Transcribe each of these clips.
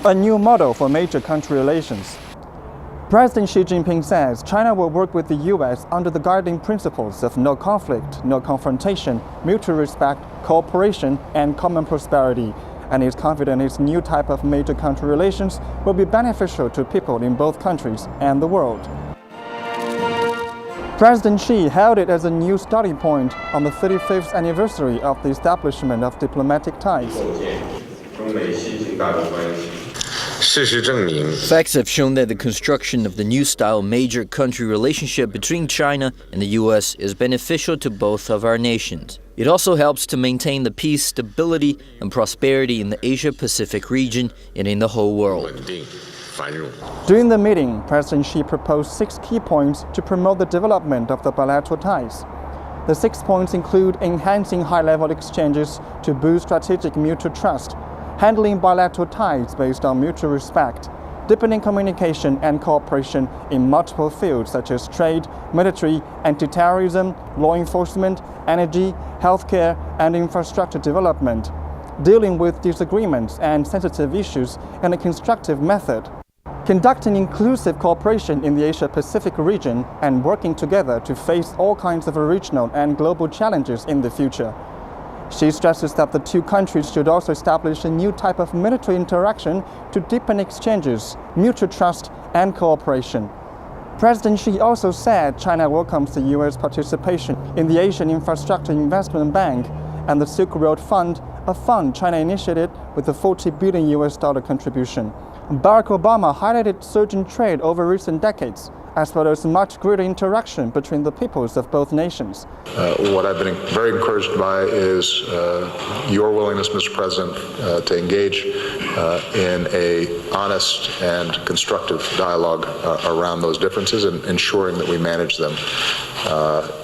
a new model for major country relations. President Xi Jinping says China will work with the U.S. under the guiding principles of no conflict, no confrontation, mutual respect, cooperation, and common prosperity, and is confident its new type of major country relations will be beneficial to people in both countries and the world. President Xi held it as a new starting point on the 35th anniversary of the establishment of diplomatic ties. Facts have shown that the construction of the new-style major country relationship between China and the U.S. is beneficial to both of our nations. It also helps to maintain the peace, stability, and prosperity in the Asia-Pacific region and in the whole world. During the meeting, President Xi proposed 6 key points to promote the development of the bilateral ties. The 6 points include enhancing high-level exchanges to boost strategic mutual trust, handling bilateral ties based on mutual respect, deepening communication and cooperation in multiple fields such as trade, military, anti-terrorism, law enforcement, energy, healthcare, and infrastructure development, dealing with disagreements and sensitive issues in a constructive method, conducting inclusive cooperation in the Asia-Pacific region, and working together to face all kinds of regional and global challenges in the future. Xi stresses that the two countries should also establish a new type of military interaction to deepen exchanges, mutual trust, and cooperation. President Xi also said China welcomes the U.S. participation in the Asian Infrastructure Investment Bank and the Silk Road Fund, a fund China initiated with a $40 billion contribution. Barack Obama highlighted surging trade over recent decades, as well as much greater interaction between the peoples of both nations. What I've been very encouraged by is your willingness, Mr. President, to engage in an honest and constructive dialogue around those differences and ensuring that we manage them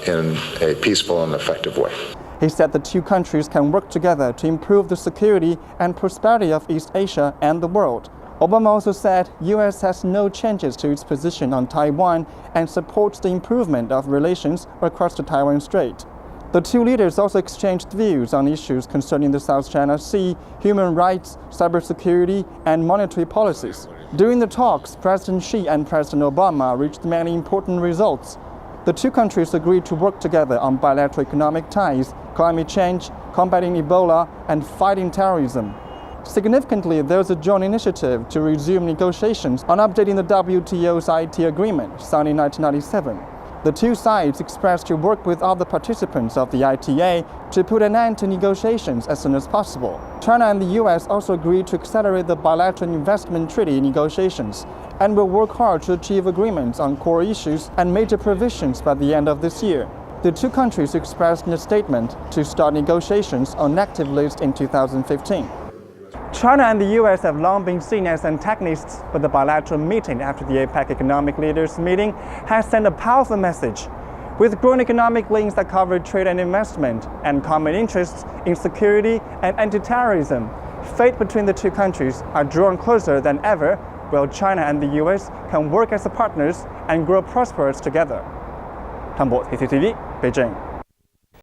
in a peaceful and effective way. He said the two countries can work together to improve the security and prosperity of East Asia and the world. Obama also said U.S. has no changes to its position on Taiwan and supports the improvement of relations across the Taiwan Strait. The two leaders also exchanged views on issues concerning the South China Sea, human rights, cybersecurity, and monetary policies. During the talks, President Xi and President Obama reached many important results. The two countries agreed to work together on bilateral economic ties, climate change, combating Ebola, and fighting terrorism. Significantly, there was a joint initiative to resume negotiations on updating the WTO's IT agreement, signed in 1997. The two sides expressed to work with other participants of the ITA to put an end to negotiations as soon as possible. China and the U.S. also agreed to accelerate the bilateral investment treaty negotiations and will work hard to achieve agreements on core issues and major provisions by the end of this year. The two countries expressed in a statement to start negotiations on an active list in 2015. China and the U.S. have long been seen as antagonists, but the bilateral meeting after the APEC economic leaders meeting has sent a powerful message. With growing economic links that cover trade and investment and common interests in security and anti-terrorism, fate between the two countries are drawn closer than ever, while China and the U.S. can work as partners and grow prosperous together. 汤博 CCTV 北京。